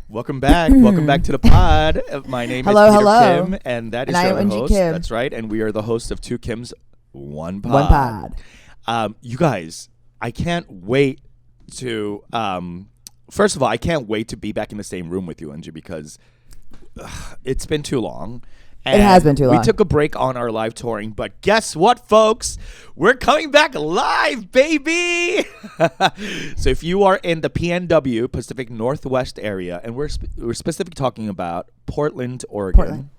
Welcome back. Welcome back to the pod. My name is Peter Kim, and that is our host. Kim. That's right, and we are the host of Two Kims, One Pod. One Pod. You guys, I can't wait to. First of all, I can't wait to be back in the same room with you, Angie, because it's been too long. And it has been too long. We took a break on our live touring, but guess what, folks? We're coming back live, baby! So if you are in the PNW, Pacific Northwest area, and we're specifically talking about Portland, Oregon.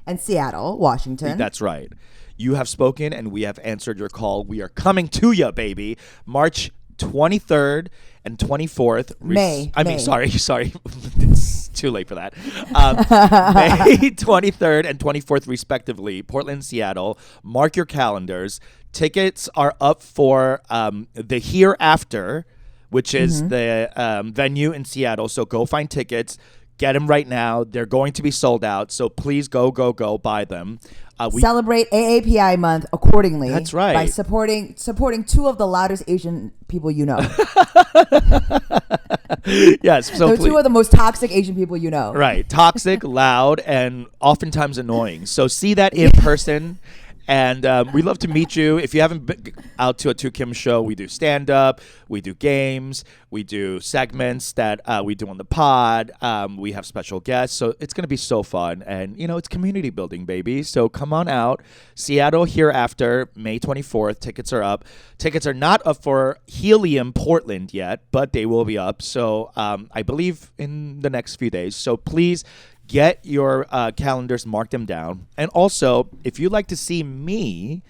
And Seattle, Washington. That's right. You have spoken, and we have answered your call. We are coming to you, baby. March 23rd and 24th. May. Sorry. It's too late for that. May 23rd and 24th, respectively. Portland, Seattle. Mark your calendars. Tickets are up for the Hereafter, which is the venue in Seattle. So go find tickets. Get them right now. They're going to be sold out. So please go buy them. We celebrate AAPI month accordingly. That's right. By supporting two of the loudest Asian people you know. Yes. So they're two of the most toxic Asian people you know. Right. Toxic, loud, and oftentimes annoying. So see that in person. And we'd love to meet you. If you haven't been out to a Two Kim show, we do stand-up, we do games, we do segments that we do on the pod. We have special guests. So it's going to be so fun. And, it's community building, baby. So come on out. Seattle Hereafter, May 24th. Tickets are up. Tickets are not up for Helium Portland yet, but they will be up. So I believe in the next few days. So please get your calendars, mark them down. And also, if you'd like to see me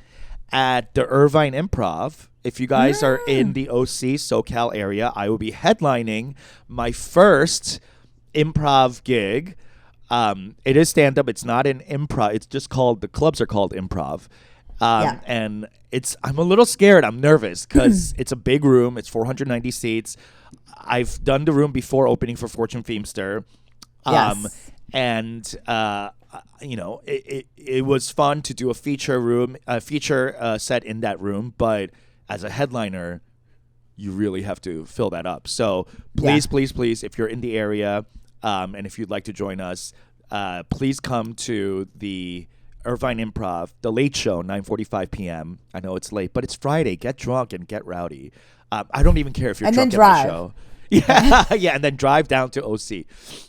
at the Irvine Improv, if you guys are in the OC, SoCal area, I will be headlining my first improv gig. It is stand-up. It's not an improv. It's just the clubs are called improv. And I'm a little scared. I'm nervous because it's a big room. It's 490 seats. I've done the room before opening for Fortune Feimster. Yes. And it was fun to do a feature set in that room, but as a headliner, you really have to fill that up. So please, if you're in the area, and if you'd like to join us, please come to the Irvine Improv, the late show, 9:45 p.m. I know it's late, but it's Friday. Get drunk and get rowdy. I don't even care if you're drunk at the show. Yeah, and then drive down to OC.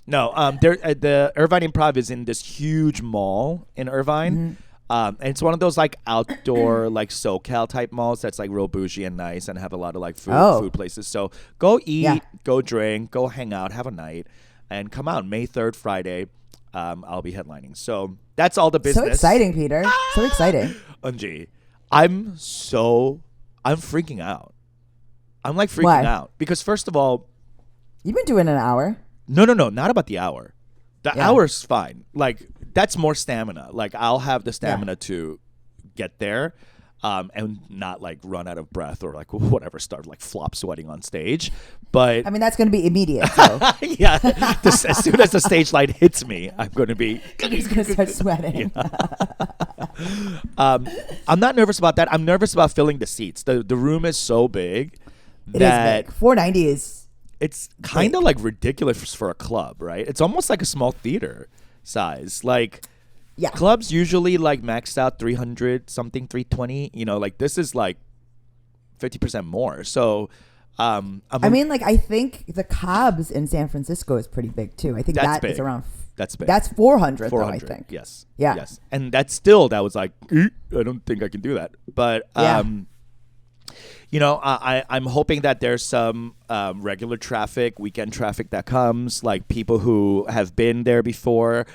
No, the Irvine Improv is in this huge mall in Irvine. And it's one of those like outdoor like SoCal type malls that's like real bougie and nice and have a lot of like food places. So go eat, go drink, go hang out, have a night, and come out May 3rd, Friday. I'll be headlining. So that's all the business. So exciting, Peter. So exciting. Unji, I'm freaking out. I'm like freaking out because first of all, you've been doing an hour. No, not about the hour. The hour's fine. Like that's more stamina. Like I'll have the stamina to get there, and not like run out of breath or like whatever, start like flop sweating on stage. But I mean that's going to be immediate. So. Yeah, as soon as the stage light hits me, I'm going to be. He's going to start sweating. I'm not nervous about that. I'm nervous about filling the seats. The room is so big. It is big. 490 is. It's kind of like ridiculous for a club, right? It's almost like a small theater size. Like, clubs usually like maxed out 300 something, 320. Like this is like 50% more. So, I think the Cobb's in San Francisco is pretty big too. I think that is around. That's big. That's 400 though, I think. Yes. Yeah. Yes. And that was like, I don't think I can do that. But, I'm hoping that there's some regular traffic, weekend traffic that comes, like people who have been there before.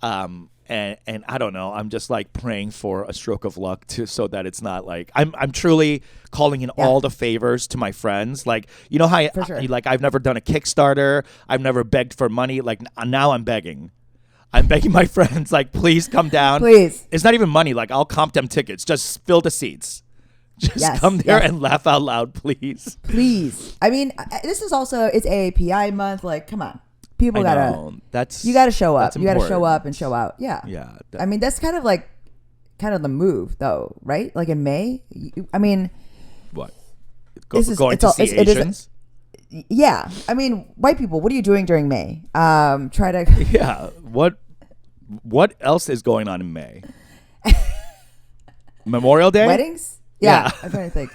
And I don't know. I'm just like praying for a stroke of luck so that it's not like I'm truly calling in all the favors to my friends. Like, how like I've never done a Kickstarter. I've never begged for money. Like now I'm begging. I'm begging my friends, like, please come down. Please. It's not even money. Like, I'll comp them tickets. Just fill the seats. Just come there and laugh out loud, please. Please. I mean, it's AAPI month. Like, come on. People you gotta show up. You gotta show up and show out. Yeah. Yeah. I mean, that's kind of the move, though, right? Like in May. What? Going to see Asians? Yeah. I mean, white people, what are you doing during May? Try to. Yeah. What else is going on in May? Memorial Day? Weddings? Yeah. I'm trying to think.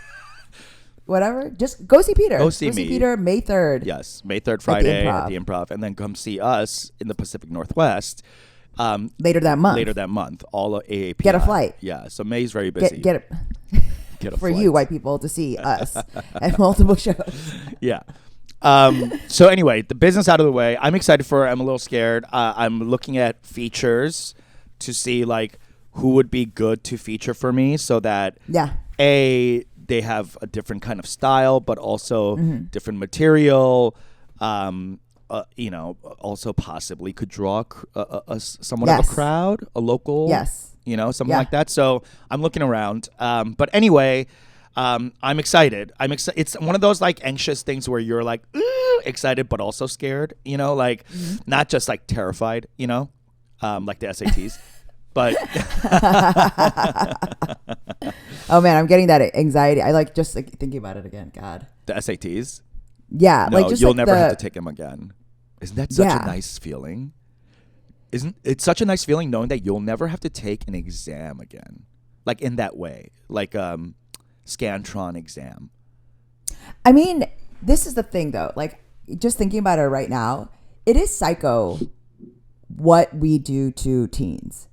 Whatever. Just go see Peter. Go see me. Peter May 3rd. Yes. May 3rd, Friday at the Improv. And then come see us in the Pacific Northwest. Later that month. All of AAPI. Get a flight. Yeah. So May's very busy. Get a for flight. You white people to see us at multiple shows. Yeah. So anyway, the business out of the way. I'm excited for it. I'm a little scared. I'm looking at features to see like who would be good to feature for me so that they have a different kind of style, but also different material. Also possibly could draw somewhat of a crowd, a local, something like that. So I'm looking around. But anyway, I'm excited. It's one of those like anxious things where you're like excited, but also scared, like not just like terrified, like the SATs. But oh man, I'm getting that anxiety. I like just like thinking about it again. God, the SATs. Yeah, no, like just you'll never have to take them again. Isn't that such a nice feeling? Isn't it such a nice feeling knowing that you'll never have to take an exam again, like in that way, like Scantron exam? I mean, this is the thing though. Like just thinking about it right now, it is psycho what we do to teens.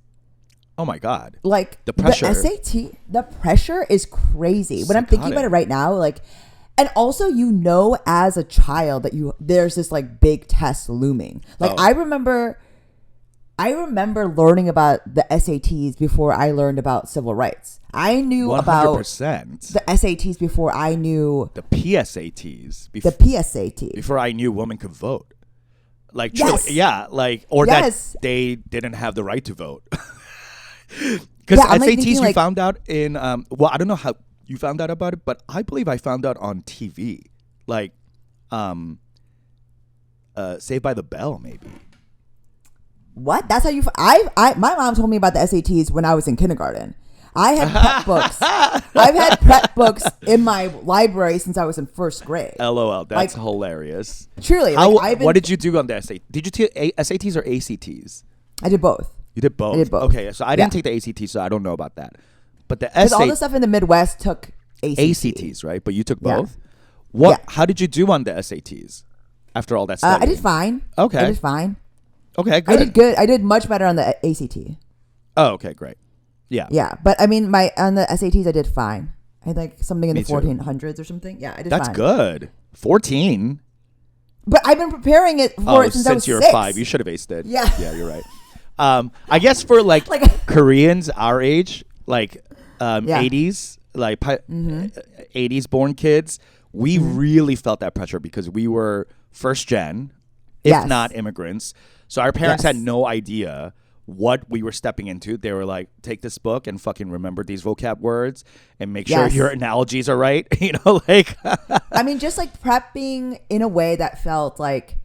Oh my God! Like the pressure, the pressure is crazy. When I'm thinking about it right now, like, and also as a child that there's this like big test looming. Like I remember learning about the SATs before I learned about civil rights. I knew 100%. About the SATs before I knew the PSATs. The PSAT before I knew women could vote. Like truly, that they didn't have the right to vote. Because SATs you found out in I don't know how you found out about it, but I believe I found out on TV, like Saved by the Bell, maybe. What? That's how you? My mom told me about the SATs when I was in kindergarten. I had prep books. I've had prep books in my library since I was in first grade. LOL, that's hilarious. Truly. What did you do on the SAT? Did you take SATs or ACTs? I did both. You did both? I did both. Okay, so I didn't take the ACT, so I don't know about that. But the SAT... all the stuff in the Midwest took ACTs, right? But you took both? What? Yeah. How did you do on the SATs after all that studying? I did fine. Okay. I did fine. Okay, good. I did good. I did much better on the ACT. Oh, okay, great. Yeah. Yeah, but I mean, on the SATs, I did fine. I had like something in the 1400s or something. Yeah, I did fine. That's good. 14? But I've been preparing it for it since I was 6. You were 5. You should have aced it. Yeah. Yeah, you're right. I guess for like Koreans our age, like 80s, like 80s born kids, we really felt that pressure because we were first gen, if not immigrants. So our parents had no idea what we were stepping into. They were like, take this book and fucking remember these vocab words and make sure your analogies are right. I mean, just like prepping in a way that felt like,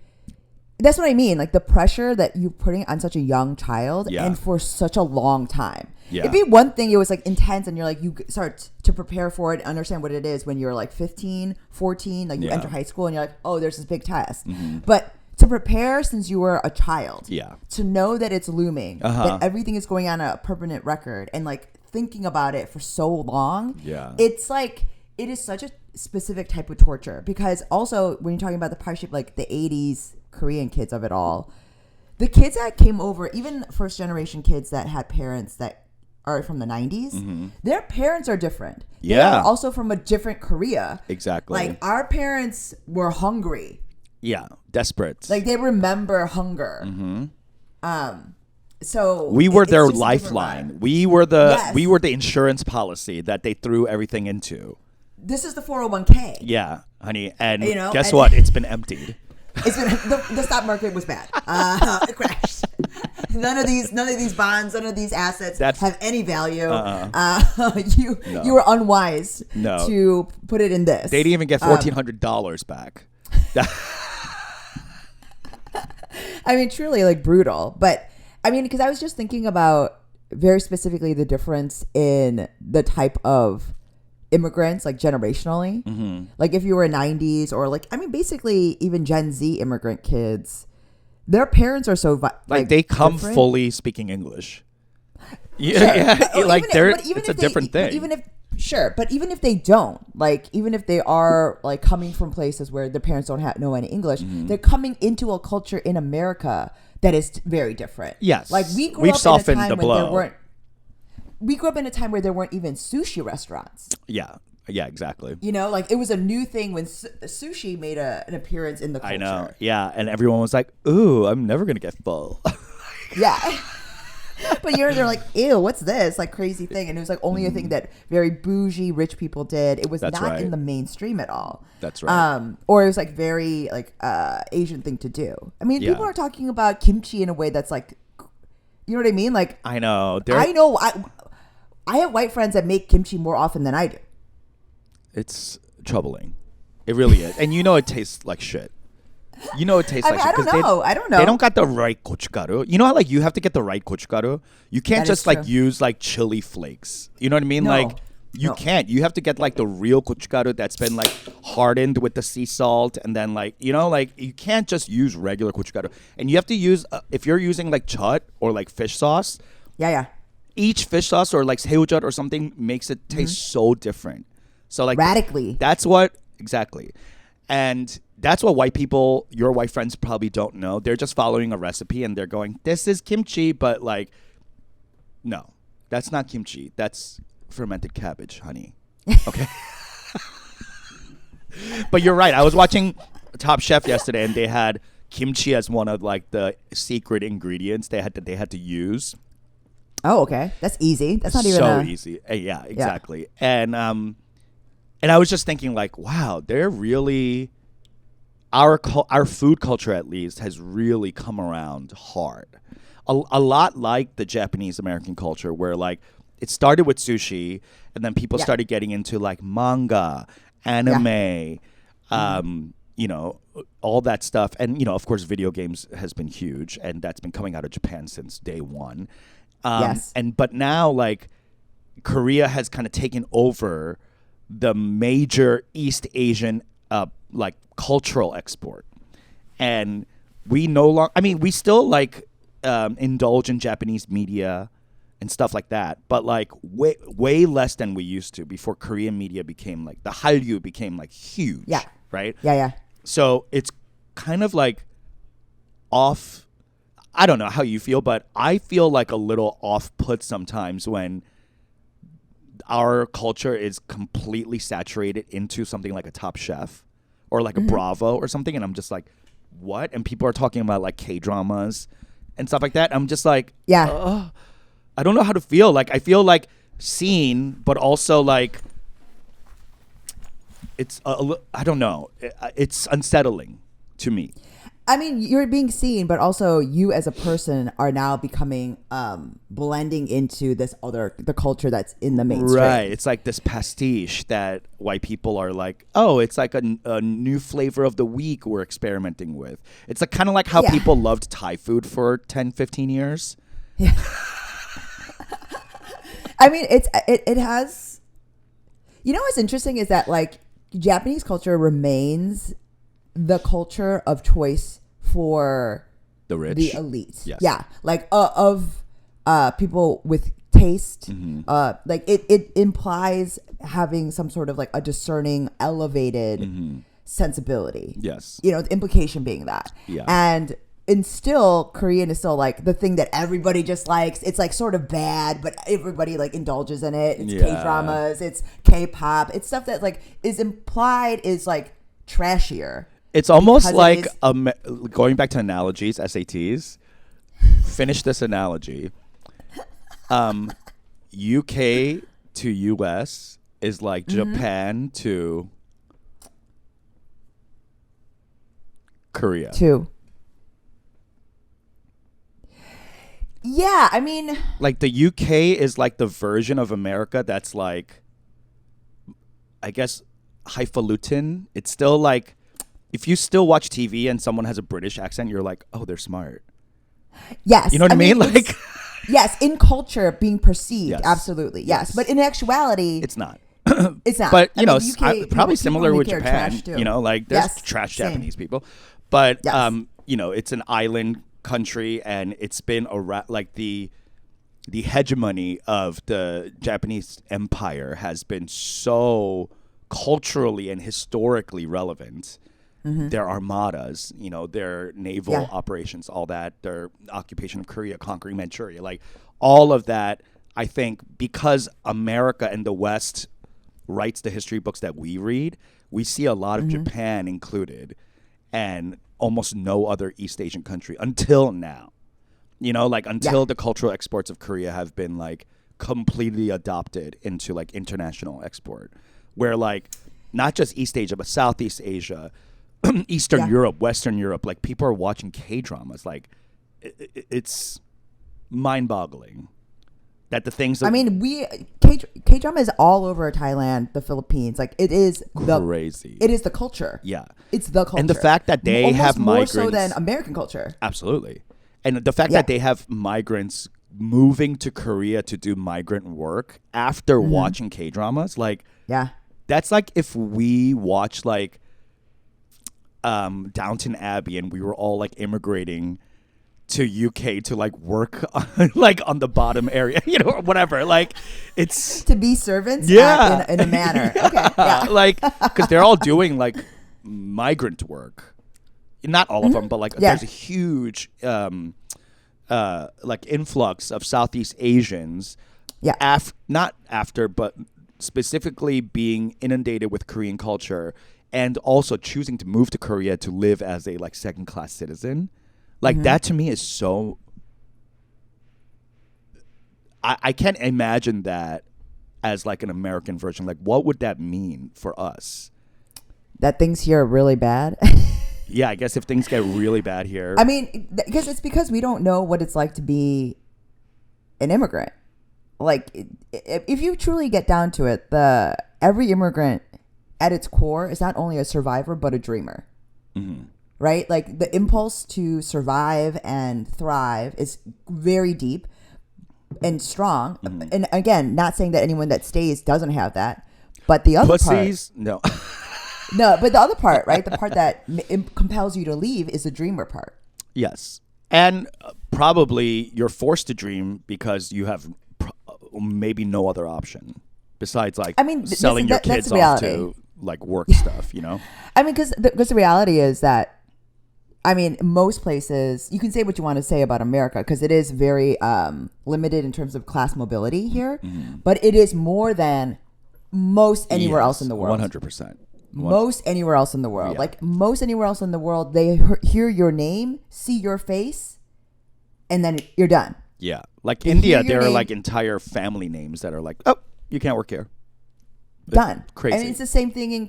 that's what I mean. Like the pressure that you're putting on such a young child and for such a long time. Yeah. It'd be one thing, it was like intense and you're like, you start to prepare for it, understand what it is when you're like 15, 14, like you enter high school and you're like, oh, there's this big test. But to prepare since you were a child, to know that it's looming, that everything is going on a permanent record and like thinking about it for so long, it's like, it is such a specific type of torture because also when you're talking about the partnership, like the 80s Korean kids of it all, the kids that came over, even first generation kids that had parents that are from the 90s, their parents are different. They're also from a different Korea. Exactly. Like our parents were hungry. Yeah, desperate. Like they remember hunger. So we were their lifeline. We were the insurance policy that they threw everything into. This is the 401k. Yeah, honey, and guess what? It's been emptied. It's been the stock market was bad. It crashed. None of these bonds, none of these assets have any value. You were unwise to put it in this. They didn't even get $1,400 back. I mean, truly like brutal. But I mean, because I was just thinking about very specifically the difference in the type of immigrants, like generationally. Mm-hmm. Like if you were 90s or like, I mean, basically even Gen Z immigrant kids, their parents are so like they come different. Fully speaking English. Yeah, yeah. Like it's a different thing. But even if they don't, like, even if they are like coming from places where their parents don't know any English, they're coming into a culture in America that is very different. Yes, like we grew up in a time when there weren't. We grew up in a time where there weren't even sushi restaurants. Yeah, exactly. You know, like it was a new thing when sushi made an appearance in the culture. I know. Yeah, and everyone was like, "Ooh, I'm never gonna get full." Yeah. But they're like, ew, what's this like crazy thing? And it was like only a thing that very bougie rich people did. It was not in the mainstream at all. That's right. Or it was like very like Asian thing to do. I mean, people are talking about kimchi in a way that's like, you know what I mean? Like I know. I have white friends that make kimchi more often than I do. It's troubling. It really is. And it tastes like shit. It tastes like shit. I don't know. They don't got the right gochugaru. You know how like you have to get the right gochugaru? You can't just like use like chili flakes. You know what I mean? No. Like you can't. You have to get like the real gochugaru that's been like hardened with the sea salt, and then like like you can't just use regular gochugaru. And you have to use if you're using like chut or like fish sauce. Yeah. Each fish sauce or like 새우젓 or something makes it taste so different. So like radically. That's what exactly. And that's what white people, your white friends probably don't know. They're just following a recipe and they're going, this is kimchi, but like, no, that's not kimchi. That's fermented cabbage, honey. Okay. But you're right. I was watching Top Chef yesterday and they had kimchi as one of like the secret ingredients they had to use. Oh, okay. That's easy. That's not even so easy. Yeah, exactly. Yeah. And I was just thinking like, wow, they're really our food culture at least has really come around hard. A lot like the Japanese American culture where like it started with sushi and then people started getting into like manga, anime, all that stuff. And, of course, video games has been huge and that's been coming out of Japan since day one. But now like Korea has kind of taken over the major East Asian like cultural export, and we no longer. I mean, we still like indulge in Japanese media and stuff like that, but like way less than we used to before Korean media became like the Hallyu became like huge. Yeah. Right. Yeah. So it's kind of like off. I don't know how you feel, but I feel like a little off put sometimes when our culture is completely saturated into something like a Top Chef or like a Bravo or something. And I'm just like, what? And people are talking about like K-dramas and stuff like that. I'm just like, I don't know how to feel. Like, I feel like seen, but also like, it's, I don't know. It's unsettling to me. I mean, you're being seen, but also you as a person are now becoming blending into the culture that's in the mainstream. Right. It's like this pastiche that white people are like, oh, it's like a new flavor of the week we're experimenting with. It's like kind of like how people loved Thai food for 10, 15 years. Yeah. I mean, it has. You know what's interesting is that like Japanese culture remains the culture of choice for the rich, the elite. Yes. Yeah, like of people with taste. Like it implies having some sort of like a discerning, elevated sensibility. Yes, the implication being that. Yeah, and still Korean is still like the thing that everybody just likes. It's like sort of bad, but everybody like indulges in it. It's K-dramas, it's K-pop, it's stuff that like is implied is like trashier. It's almost like going back to analogies, SATs. Finish this analogy. UK to US is like Japan to Korea. Yeah, I mean, like the UK is like the version of America that's like, I guess, highfalutin. It's still like, if you still watch TV and someone has a British accent, you're like, oh, they're smart. Yes. You know what I mean? Like, yes, in culture being perceived, absolutely. Yes. But in actuality, it's not. It's not. But I mean, the UK, probably people similar in the with UK are Japan. trash, too. There's Yes, trash same. Japanese people, but Yes. it's an island country, and it's been like the hegemony of the Japanese empire has been so culturally and historically relevant. Their armadas, their naval operations, all that, their occupation of Korea, conquering Manchuria, like all of that. I think because America and the West writes the history books that we read, we see a lot of Japan included and almost no other East Asian country until now. Until the cultural exports of Korea have been like completely adopted into like international export, where like not just East Asia, but Southeast Asia, Eastern Europe, Western Europe, like people are watching K-dramas. Like it's mind-boggling that the things that K-drama is all over Thailand, the Philippines. Like it is crazy. It is the culture. Yeah. It's the culture. And the fact that they almost have migrants more so than American culture. Absolutely. And the fact that they have migrants moving to Korea to do migrant work after watching K-dramas, like that's like if we watch like Downton Abbey and we were all like immigrating to UK to like work like on the bottom area, or whatever. Like it's to be servants, in a manner. Okay, like because they're all doing like migrant work. Not all of them, but like there's a huge like influx of Southeast Asians. Yeah, not after, but specifically being inundated with Korean culture. And also choosing to move to Korea to live as a like second-class citizen, like that to me is so. I can't imagine that as like an American version. Like, what would that mean for us? That things here are really bad. Yeah, I guess if things get really bad here. I mean, because we don't know what it's like to be an immigrant. Like, if you truly get down to it, every immigrant at its core is not only a survivor but a dreamer, right? Like the impulse to survive and thrive is very deep and strong. And again, not saying that anyone that stays doesn't have that, but the other Pussies? No. No, but the other part, right? The part that compels you to leave is the dreamer part. Yes. And probably you're forced to dream because you have maybe no other option besides like selling your kids off to like work stuff, I mean, because the reality is that, I mean, most places, you can say what you want to say about America because it is very limited in terms of class mobility here, but it is more than most anywhere else in the world. 100%. Most anywhere else in the world. Like most anywhere else in the world, they hear your name, see your face, and then you're done. Yeah. Like India, there are like entire family names that are like, oh, you can't work here. Done. Crazy. And it's the same thing in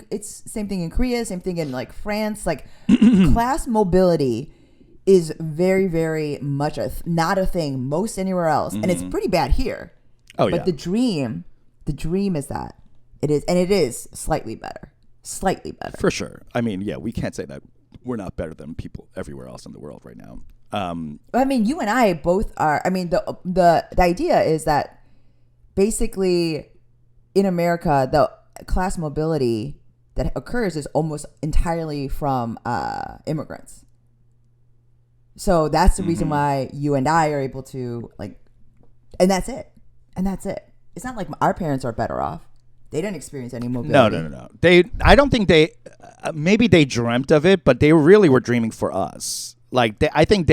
Korea, same thing in like France. Like class mobility is very, very much not a thing most anywhere else. And it's pretty bad here. Oh, but the dream is that it is slightly better. Slightly better. For sure. I mean, yeah, we can't say that we're not better than people everywhere else in the world right now. I mean, you and I both are. I mean, the idea is that basically in America, the class mobility that occurs is almost entirely from immigrants. So that's the reason why you and I are able to like, and that's it. It's not like our parents are better off. They didn't experience any mobility. No. I don't think maybe they dreamt of it, but they really were dreaming for us. Like, I think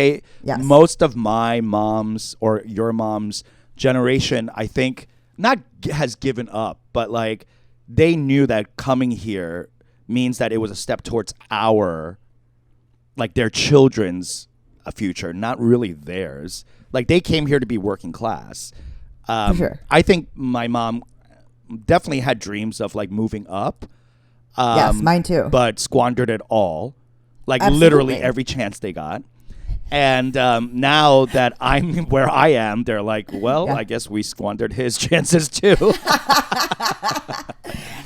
most of my mom's or your mom's generation, I think, not has given up, but like they knew that coming here means that it was a step towards their children's future, not really theirs. Like they came here to be working class. For sure. I think my mom definitely had dreams of like moving up. Yes, mine too. But squandered it all. Like Absolutely. Literally every chance they got. And now that I'm where I am, they're like, well, I guess we squandered his chances too.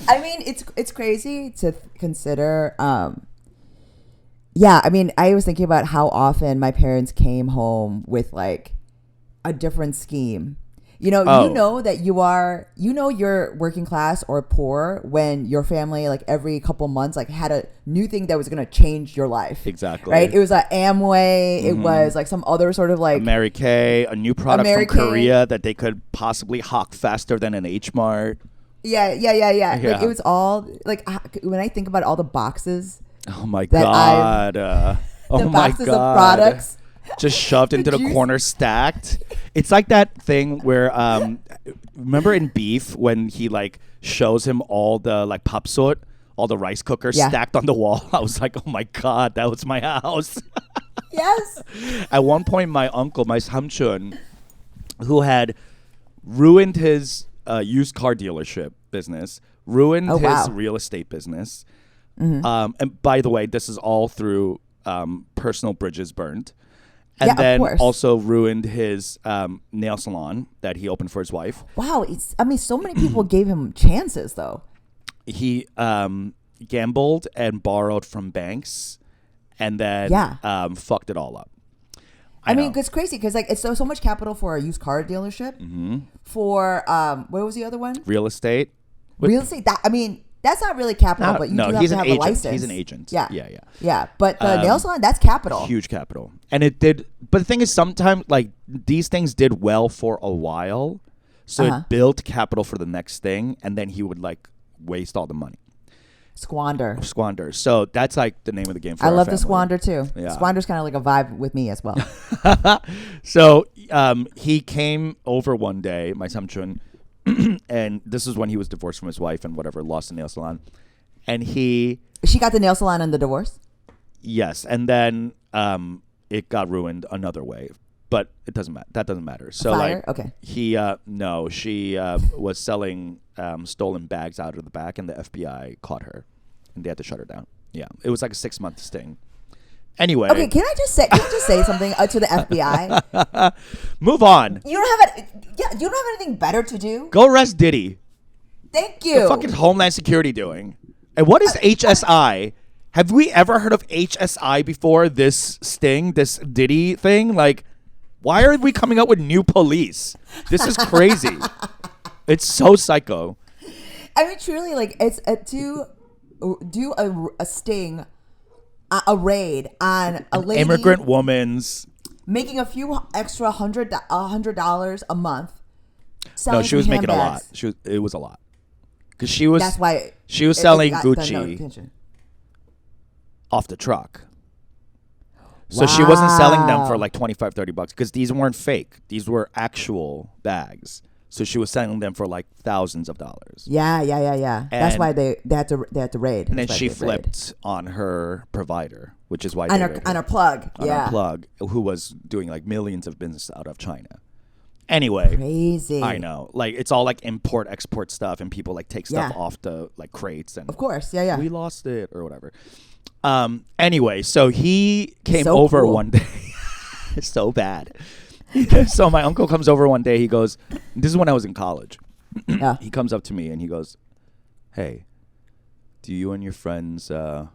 I mean, it's crazy to consider. I mean, I was thinking about how often my parents came home with like a different scheme. You know that you're working class or poor when your family, like every couple months, like had a new thing that was going to change your life. Exactly. Right? It was an Amway. It was like some other sort of like Mary Kay, a new product from Korea that they could possibly hawk faster than an H Mart. Yeah. Like, it was all like when I think about all the boxes. Oh my god. The boxes of products. Just shoved into the corner, stacked. It's like that thing where, remember in Beef when he like shows him all the like papsut, all the rice cookers stacked on the wall. I was like, oh my god, that was my house. Yes. At one point, my uncle, my samchun, who had ruined his used car dealership business, ruined his real estate business. Mm-hmm. And by the way, this is all through personal bridges burned. And then also ruined his nail salon that he opened for his wife. Wow. So many people gave him chances, though. He gambled and borrowed from banks and then fucked it all up. I mean, it's crazy because like it's so much capital for a used car dealership. Mm-hmm. For, what was the other one? Real estate. Real estate. That's not really capital, but you do have to have a license. He's an agent. Yeah. But the nail salon, that's capital. Huge capital. And it did. But the thing is, sometimes like these things did well for a while. So it built capital for the next thing. And then he would like waste all the money. Squander. So that's like the name of the game for I our love family. the squander too. Yeah. Squander's kind of like a vibe with me as well. So he came over one day, my samchun, and this is when he was divorced from his wife and whatever, lost the nail salon. And she got the nail salon in the divorce? Yes. And then it got ruined another way. But it doesn't matter. That doesn't matter. So fire? Like okay. She was selling stolen bags out of the back and the FBI caught her and they had to shut her down. Yeah. It was like a 6-month sting. Anyway. Okay, can I just say something to the FBI? Move on. You don't have anything better to do? Go arrest Diddy. Thank you. The fucking Homeland Security doing? And what is HSI? Have we ever heard of HSI before this sting, this Diddy thing? Like, why are we coming up with new police? This is crazy. It's so psycho. I mean, truly, like, it's do a sting, a raid on a lady, immigrant woman's making a few extra $100 a month. No, she was making a lot. It was a lot because she was. That's why she was selling Gucci off the truck. So she wasn't selling them for like $25-$30 because these weren't fake. These were actual bags. So she was selling them for like thousands of dollars. Yeah. And that's why they had to raid. And then she flipped on her provider, which is why on her plug. Her plug, who was doing like millions of business out of China. Anyway, crazy. I know, like it's all like import export stuff, and people like take stuff off the like crates, and of course, we lost it or whatever. Anyway, so he came over one day. It's so bad. So my uncle comes over one day. He goes, this is when I was in college. Yeah. He comes up to me and he goes, hey, do you and your friends, you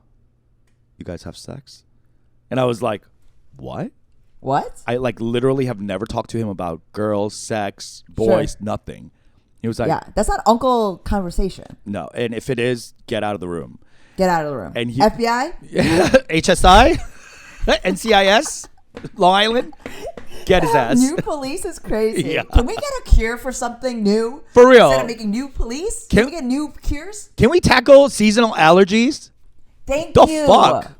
guys have sex? And I was like, what? I like literally have never talked to him about girls, sex, boys, nothing. He was like, yeah, that's not uncle conversation. No. And if it is, get out of the room. Get out of the room. And FBI? HSI? NCIS? Long Island? Get his ass. New police is crazy. Yeah. Can we get a cure for something new? For real. Instead of making new police? Can we get new cures? Can we tackle seasonal allergies? Thank you. The fuck?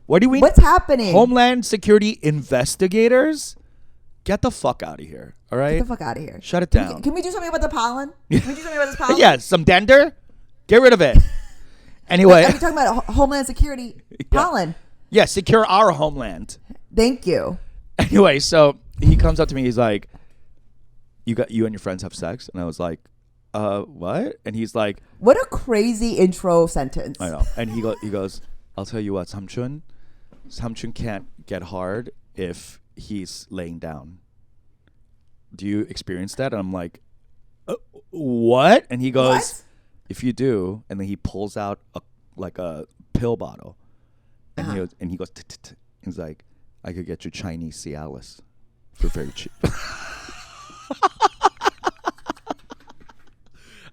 What do we? What's happening? Homeland Security investigators? Get the fuck out of here. All right? Get the fuck out of here. Shut it down. Can we do something about the pollen? Can we do something about this pollen? Yeah, some dander? Get rid of it. Anyway. Are you talking about Homeland Security pollen? Yeah, secure our homeland. Thank you. Anyway, so he comes up to me. He's like, you and your friends have sex? And I was like, what? And he's like, what a crazy intro sentence. I know. And he goes, I'll tell you what, Samchun can't get hard if he's laying down. Do you experience that? And I'm like, what? And he goes, what? If you do, and then he pulls out a pill bottle, and he goes, he's like, I could get you Chinese Cialis for very cheap.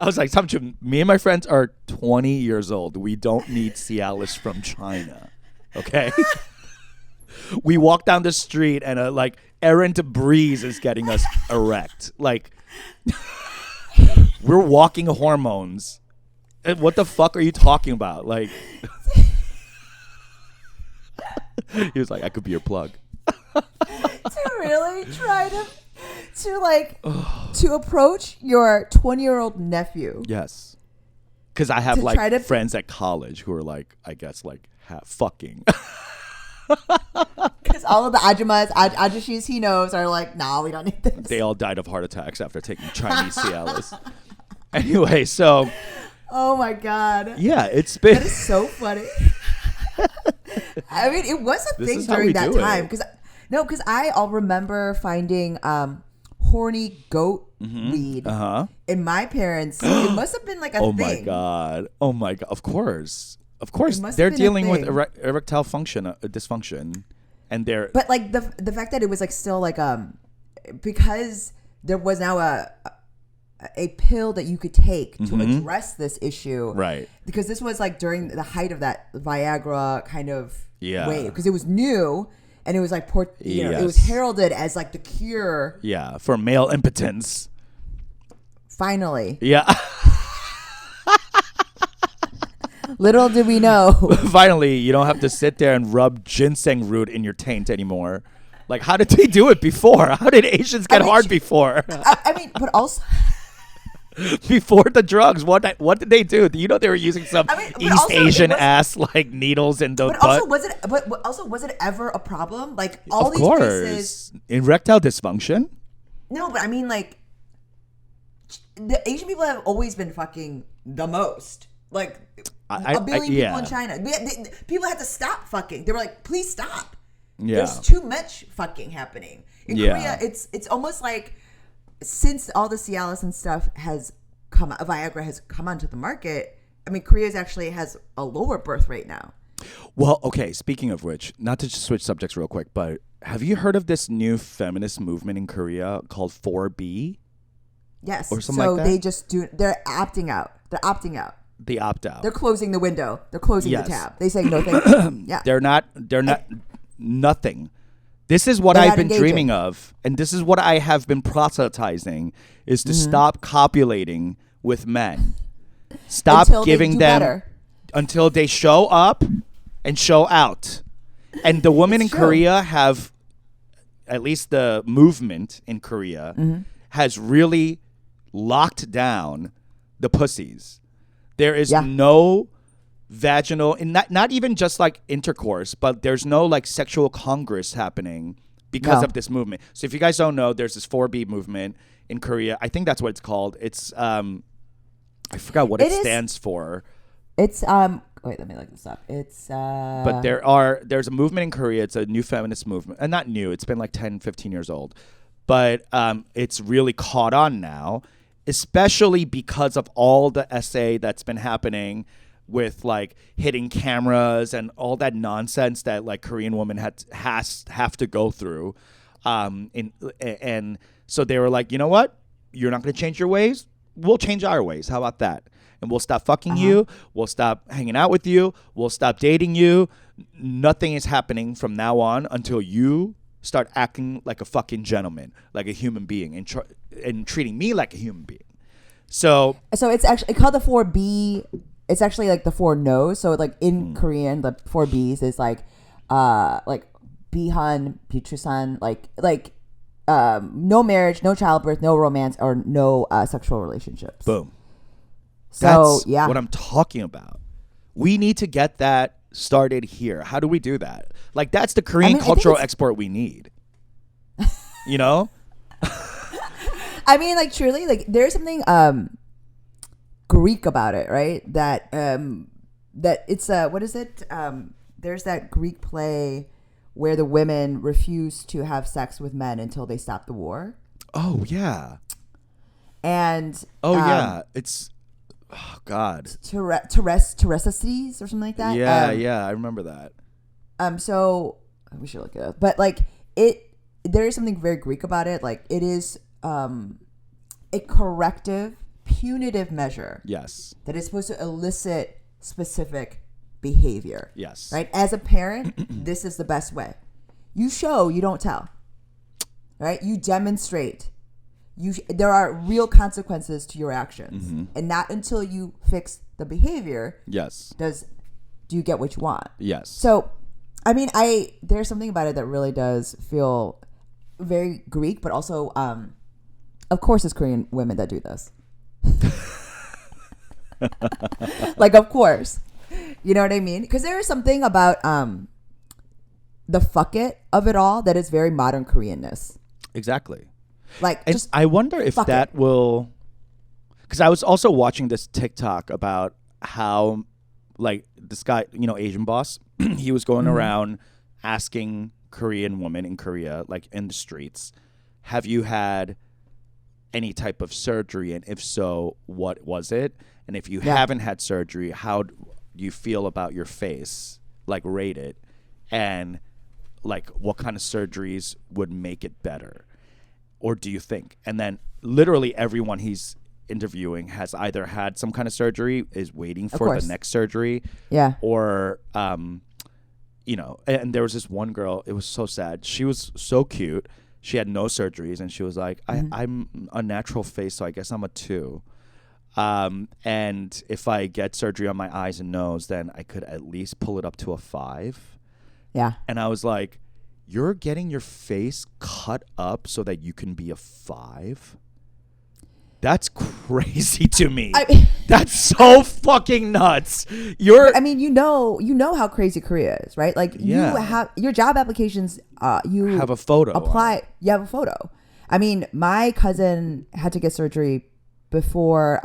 I was like, Samchun, me and my friends are 20 years old. We don't need Cialis from China. Okay? We walk down the street and a like errant breeze is getting us erect. Like, we're walking hormones. What the fuck are you talking about? Like, he was like, I could be your plug. To really try to approach your 20-year-old nephew. Yes. Because I have friends at college who are like, I guess like fucking. Because all of the ajishis he knows are like, nah, we don't need this. They all died of heart attacks after taking Chinese Cialis. Anyway, so. Oh my God. Yeah, it's been. That is so funny. I mean, it was a thing during that time. Because I'll remember finding horny goat weed in my parents. It must have been like a thing. Oh my God. Of course. They're dealing with erectile dysfunction. And they're. But like the fact that it was like still like, because there was now a pill that you could take to address this issue. Right. Because this was like during the height of that Viagra kind of wave. Because it was new and it was like, it was heralded as like the cure. Yeah. For male impotence. Finally. Yeah. Little did we know. Finally, you don't have to sit there and rub ginseng root in your taint anymore. Like, how did they do it before? How did Asians get hard before? I mean, but also... Before the drugs, what did they do? You know they were using some East Asian ass like needles in the butt. Also, was it ever a problem? Like all these places, erectile dysfunction. No, but I mean, like the Asian people have always been fucking the most. Like a billion people in China. People had to stop fucking. They were like, please stop. Yeah. There's too much fucking happening in Korea. It's almost like. Since all the Cialis and stuff Viagra has come onto the market, I mean, Korea actually has a lower birth rate now. Well, okay, speaking of which, not to just switch subjects real quick, but have you heard of this new feminist movement in Korea called 4B? Yes. Or something like that? They're opting out. They opt out. They're closing the window. They're closing the tab. They say no thank you. Yeah. They're not, nothing. This is what I've been dreaming of, and this is what I have been proselytizing, is to stop copulating with men. Stop giving them until they show up and show out. And the women in Korea have, at least the movement in Korea, has really locked down the pussies. There is no vaginal, and not even just like intercourse, but there's no like sexual congress happening because of this movement. So if you guys don't know, there's this 4B movement in Korea. I think that's what it's called. It's I forgot what it stands for. It's wait, let me look this up. It's but there's a movement in Korea. It's a new feminist movement, and not new. It's been like 10-15 years old, but it's really caught on now, especially because of all the essay that's been happening with like hitting cameras and all that nonsense that like Korean women have to go through, and so they were like, you know what, you're not going to change your ways, we'll change our ways. How about that? And we'll stop fucking you. We'll stop hanging out with you. We'll stop dating you. Nothing is happening from now on until you start acting like a fucking gentleman, like a human being, and treating me like a human being. So it's actually called the 4B. It's actually like the 4 no's. So like in Korean, the 4 B's is like bihan, bichusan, like no marriage, no childbirth, no romance, or no sexual relationships. Boom. So that's what I'm talking about. We need to get that started here. How do we do that? Like that's the Korean cultural export we need. You know? I mean, like truly, like there's something Greek about it, right? That it's what is it? There's that Greek play where the women refuse to have sex with men until they stop the war. Oh yeah. And it's God. Terestes or something like that. Yeah, I remember that. So we should look it up, but like there is something very Greek about it. Like it is a corrective punitive measure. Yes. That is supposed to elicit specific behavior. Yes. Right? As a parent, this is the best way. You show, you don't tell. Right? You demonstrate. There are real consequences to your actions. And not until you fix the behavior yes. do you get what you want. Yes. So, I mean, there's something about it that really does feel very Greek, but also, of course, it's Korean women that do this. Like, of course. You know what I mean? Because there is something about the fuck it of it all that is very modern Koreanness. Exactly. Like, and just I wonder if that will... Because I was also watching this TikTok about how, like, this guy, Asian boss, he was going around asking Korean women in Korea, like, in the streets, have you had any type of surgery? And if so, what was it? And if you haven't had surgery, how do you feel about your face? Like, rate it. And, like, what kind of surgeries would make it better? Or do you think? And then literally everyone he's interviewing has either had some kind of surgery, is waiting for the next surgery. Yeah. Or, and there was this one girl, it was so sad. She was so cute. She had no surgeries. And she was like, I'm a natural face, so I guess I'm a 2. And if I get surgery on my eyes and nose, then I could at least pull it up to a 5. Yeah. And I was like, you're getting your face cut up so that you can be a 5? That's crazy to me. That's so fucking nuts. I mean, you know how crazy Korea is, right? Like, you have your job applications. You have a photo. You have a photo. I mean, my cousin had to get surgery before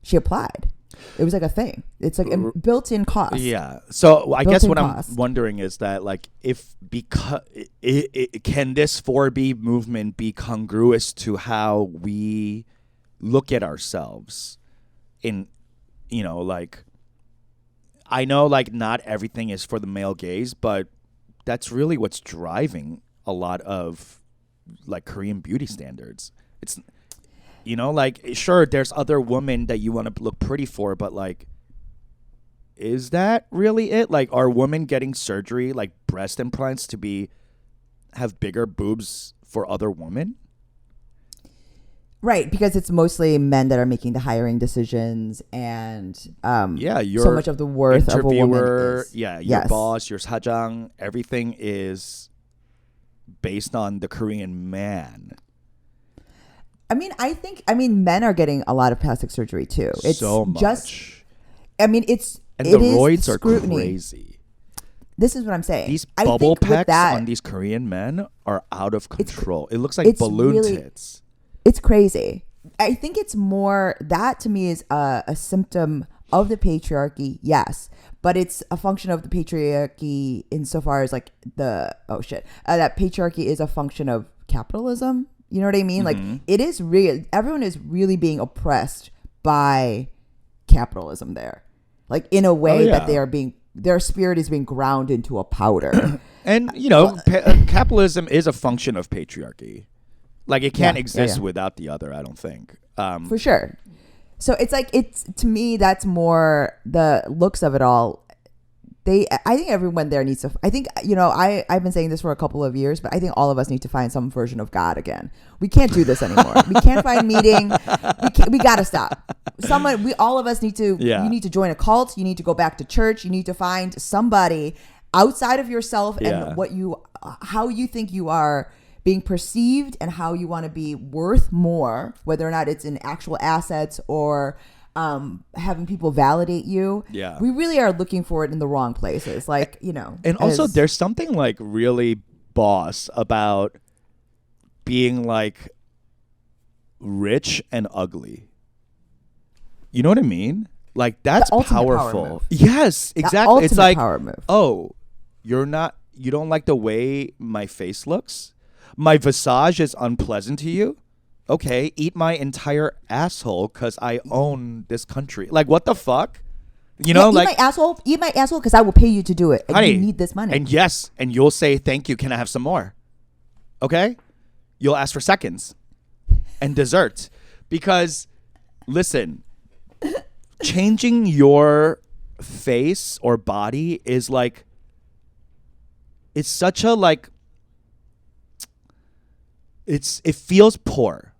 she applied. It was like a thing. It's like a built-in cost. Yeah. So I guess what I'm wondering is that, like, because can this 4B movement be congruous to how we look at ourselves? In, like, I know, like, not everything is for the male gaze, but that's really what's driving a lot of, like, Korean beauty standards. It's, like, sure, there's other women that you want to look pretty for, but, like, is that really it? Like, are women getting surgery, like breast implants, to have bigger boobs for other women? Right, because it's mostly men that are making the hiring decisions, and so much of the worth of a woman is, your boss, your sajang, everything is based on the Korean man. I mean, men are getting a lot of plastic surgery too. It's so much. The roids are crazy. This is what I'm saying. These bubble pecs on these Korean men are out of control. It looks like balloon tits. It's crazy. I think it's more, that to me is a symptom of the patriarchy, yes. But it's a function of the patriarchy insofar as, like, that patriarchy is a function of capitalism. You know what I mean? Like, it is real. Everyone is really being oppressed by capitalism there. Like, in a way that their spirit is being ground into a powder. And, capitalism is a function of patriarchy. Like, it can't exist without the other, I don't think. For sure. So it's like, to me, that's more the looks of it all. I think everyone there needs to, I think, I've been saying this for a couple of years, but I think all of us need to find some version of God again. We can't do this anymore. We can't find meeting. We got to stop. All of us need to, you need to join a cult. You need to go back to church. You need to find somebody outside of yourself and how you think you are being perceived and how you want to be worth more, whether or not it's in actual assets or having people validate you. Yeah. We really are looking for it in the wrong places. Like, And also there's something, like, really boss about being, like, rich and ugly. You know what I mean? Like, that's powerful. Yes, exactly. It's like, power move. Oh, you don't like the way my face looks? My visage is unpleasant to you? Okay, eat my entire asshole because I own this country. Like, what the fuck? Eat my asshole because I will pay you to do it. And you need this money. And yes, and you'll say, thank you, can I have some more? Okay? You'll ask for seconds and dessert because Listen, changing your face or body is like, it's such a like, it feels poor.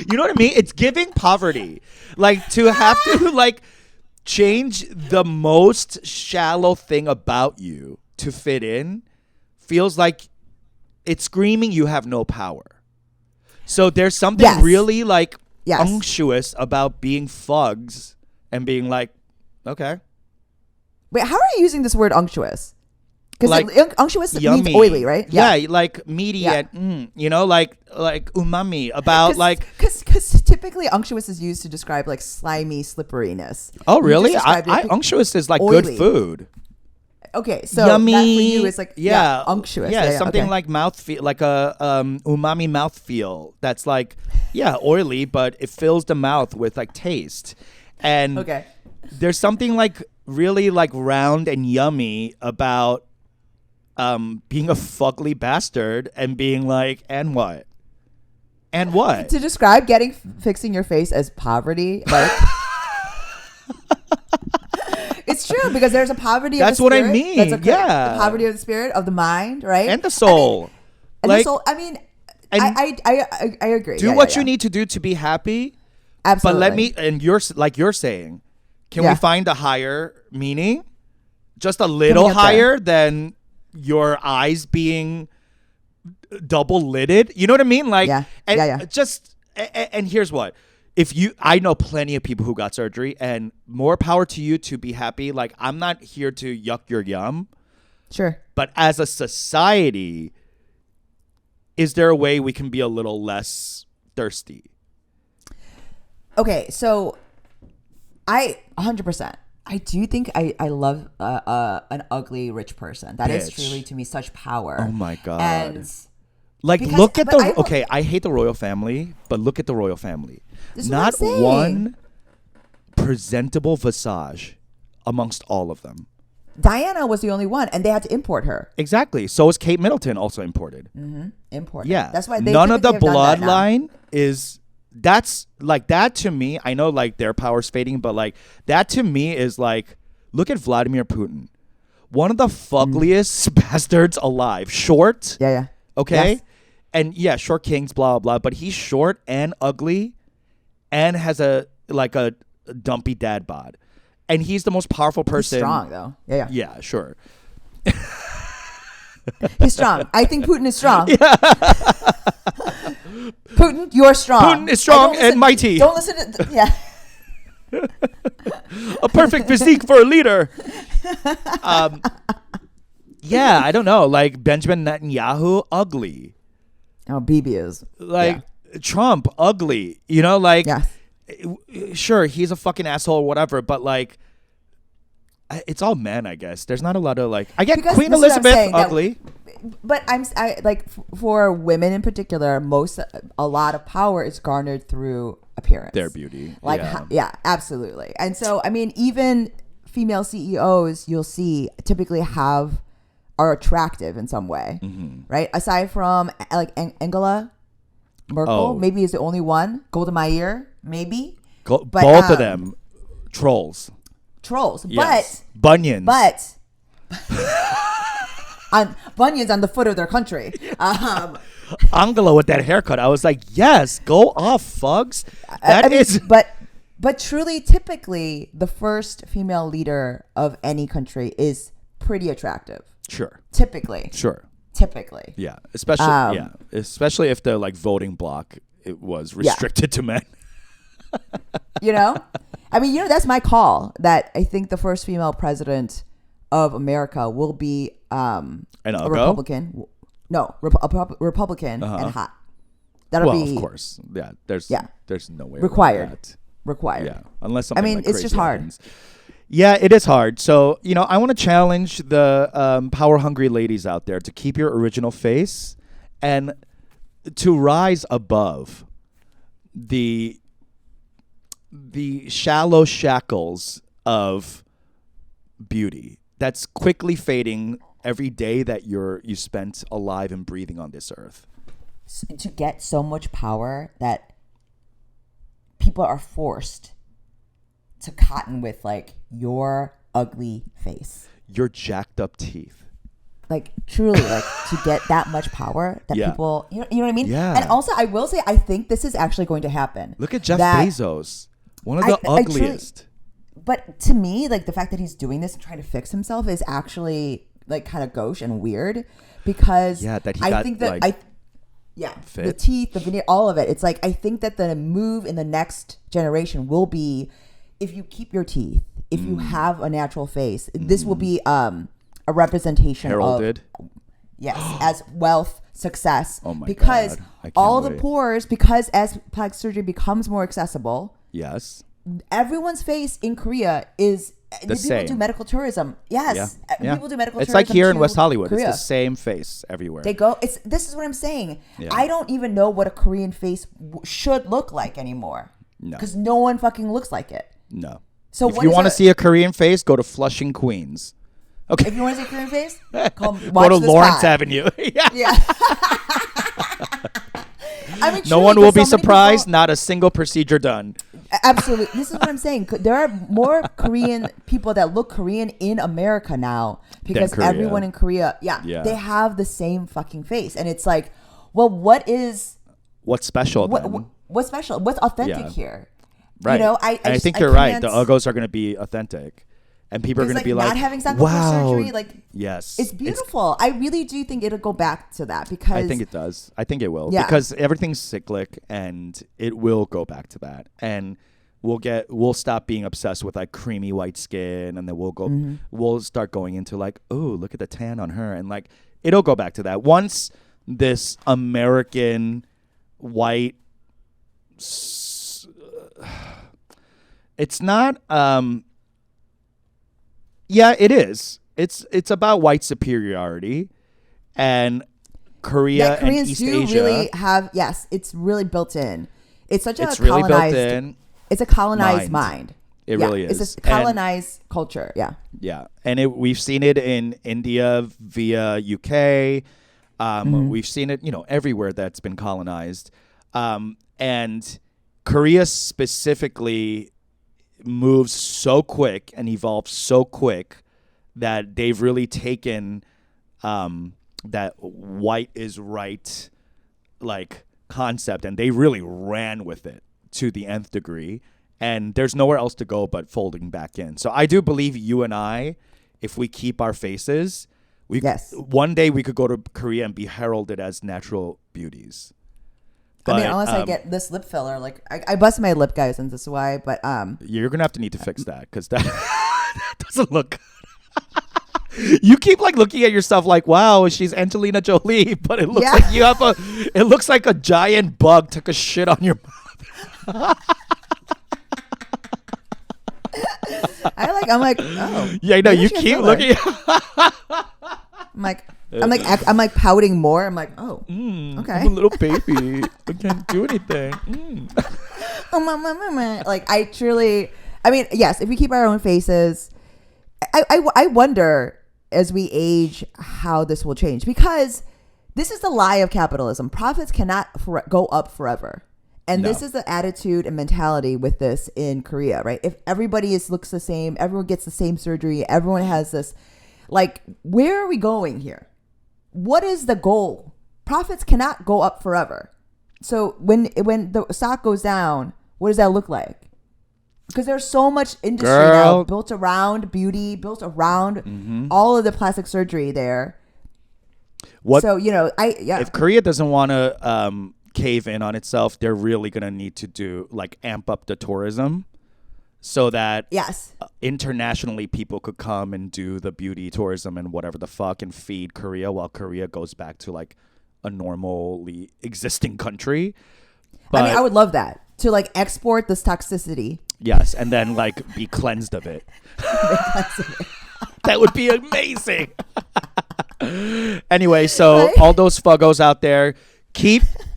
You know what I mean? It's giving poverty. Like, to have to like change the most shallow thing about you to fit in feels like it's screaming you have no power. So there's something really like unctuous about being fugs and being like, okay. Wait, how are you using this word unctuous? Because like unctuous yummy. means oily, right? Yeah, like meaty and you know, like umami about like. Because typically unctuous is used to describe like slimy slipperiness. Oh really? Unctuous is like oily. Good food. Okay, so yummy. That for you is like unctuous. Yeah, something like mouthfeel, like a umami mouthfeel. That's like oily, but it fills the mouth with like taste. And there's something like really like round and yummy about being a fugly bastard and being like, and what? And what? To describe fixing your face as poverty, like it's true, because there's a poverty of the spirit. That's what I mean. The poverty of the spirit, of the mind, right? And the soul. The soul. I mean, I agree. Do what you need to do to be happy. Absolutely. But let me, and you're saying, can we find a higher meaning? Just a little higher than your eyes being double lidded. You know what I mean? Like, and here's what. I know plenty of people who got surgery, and more power to you to be happy. Like, I'm not here to yuck your yum. Sure. But as a society, is there a way we can be a little less thirsty? Okay, so 100%. I do think I love an ugly rich person. That is truly, to me, such power. Oh my God. And like, look at I hate the royal family, but look at the royal family. Not one presentable visage amongst all of them. Diana was the only one, and they had to import her. Exactly. So is Kate Middleton, also imported. Mm-hmm. Imported. Yeah. That's why none of the bloodline is. That's like, that to me. I know like their power's fading, but like that to me is like, look at Vladimir Putin, one of the fuggliest bastards alive. Short. Yeah. Okay. Yes. And short kings, blah blah. But he's short and ugly, and has a dumpy dad bod, and he's the most powerful person. He's strong though. Yeah. Yeah, sure. He's strong. I think Putin is strong. Putin, you're strong. Putin is strong and mighty. Don't listen to a perfect physique for a leader. I don't know. Like Benjamin Netanyahu, ugly. Oh, Bibi is. Like Trump, ugly. You know, like sure, he's a fucking asshole or whatever, but like it's all men, I guess. There's not a lot of like, I get Queen Elizabeth, ugly. But like for women in particular, a lot of power is garnered through appearance, their beauty. Like absolutely. And so I mean, even female CEOs you'll see typically are attractive in some way, right? Aside from like Angela Merkel, maybe is the only one. Golda Meir, maybe. But, both of them, trolls. Yes. But bunions. But on bunions on the foot of their country. Angela with that haircut, I was like, yes, go off, fugs. But truly, typically, the first female leader of any country is pretty attractive. Sure. Typically. Yeah. Especially if the like voting block it was restricted to men. You know? I mean, that's my call, that I think the first female president of America will be a Republican. No, Republican and hot. That'll be, of course. Yeah. There's no way required. Yeah. Unless something like it's just hard. Happens. Yeah, it is hard. So, I want to challenge the power-hungry ladies out there to keep your original face and to rise above the shallow shackles of beauty that's quickly fading every day that you spent alive and breathing on this earth. to get so much power that people are forced to cotton with like your ugly face, your jacked up teeth. Like truly, like to get that much power that people, you know what I mean? Yeah. And also, I will say, I think this is actually going to happen. Look at Jeff Bezos, one of the ugliest. But to me, like the fact that he's doing this and trying to fix himself is actually like kind of gauche and weird, because that he I got, think that like, fit. The teeth, the veneer, all of it. It's like, I think that the move in the next generation will be, if you keep your teeth, if you have a natural face, this will be a representation heralded of, as wealth, success. Oh my because God. I can't all wait. the pores, because as plastic surgery becomes more accessible, yes, everyone's face in Korea is the same. People do medical tourism. Yes, people do medical tourism. It's like here in West Hollywood. Korea. It's the same face everywhere. They go. This is what I'm saying. Yeah. I don't even know what a Korean face should look like anymore. No, because no one fucking looks like it. No. So if you want to see a Korean face, go to Flushing, Queens. Okay. If you want to see a Korean face, go to Lawrence Avenue. Yeah. I mean, no one will be surprised. Not a single procedure done. Absolutely. This is what I'm saying. There are more Korean people that look Korean in America now, because everyone in Korea, they have the same fucking face. And it's like, well, what's special what's special? What's authentic here? Right. You know, I think you're right. The Uggos are going to be authentic. And people are going to be like, not having sensitive surgery, like, yes, it's beautiful. I really do think it'll go back to that, because I think it does. I think it will, because everything's cyclic, and it will go back to that. And we'll stop being obsessed with like creamy white skin, and then we'll start going into like, oh, look at the tan on her, and like it'll go back to that once this American white. It's not. Yeah, it is. It's about white superiority, and Korea and East Asia really have. Yes, it's really built in. It's such a colonized. Really built in. It's a colonized mind. It really is. It's a colonized culture. Yeah. Yeah, and we've seen it in India via UK. We've seen it, everywhere that's been colonized, and Korea specifically moves so quick and evolves so quick that they've really taken that white is right like concept, and they really ran with it to the nth degree, and there's nowhere else to go but folding back in. So I do believe you and I, if we keep our faces, one day we could go to Korea and be heralded as natural beauties. But, unless I get this lip filler, like I busted my lip, guys, and this is why. But you're gonna have to need to fix that, because that doesn't look good. You keep like looking at yourself like, wow, she's Angelina Jolie, but it looks like you have it looks like a giant bug took a shit on your mouth. I'm like, oh yeah, I know. You keep looking. I'm like pouting more. I'm like, oh, okay. I'm a little baby. I can't do anything. Like, yes, if we keep our own faces, I wonder as we age how this will change, because this is the lie of capitalism. Profits cannot go up forever. And this is the attitude and mentality with this in Korea, right? If everybody looks the same, everyone gets the same surgery, everyone has this, like, where are we going here? What is the goal? Profits cannot go up forever. So when the stock goes down, what does that look like? Because there's so much industry now built around beauty, built around all of the plastic surgery there. If Korea doesn't want to cave in on itself, they're really going to need to amp up the tourism, so that internationally people could come and do the beauty tourism and whatever the fuck, and feed Korea while Korea goes back to like a normally existing country. But, I would love that, to like export this toxicity. Yes, and then like be cleansed of it. That would be amazing. Anyway, so all those fuggos out there,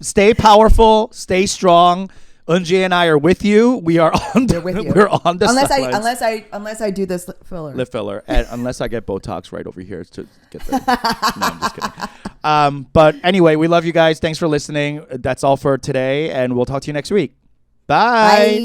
stay powerful, stay strong. Unji and I are with you. We are on. We're on the unless I do this lip filler, and unless I get Botox right over here to get the. No, I'm just kidding. But anyway, we love you guys. Thanks for listening. That's all for today, and we'll talk to you next week. Bye.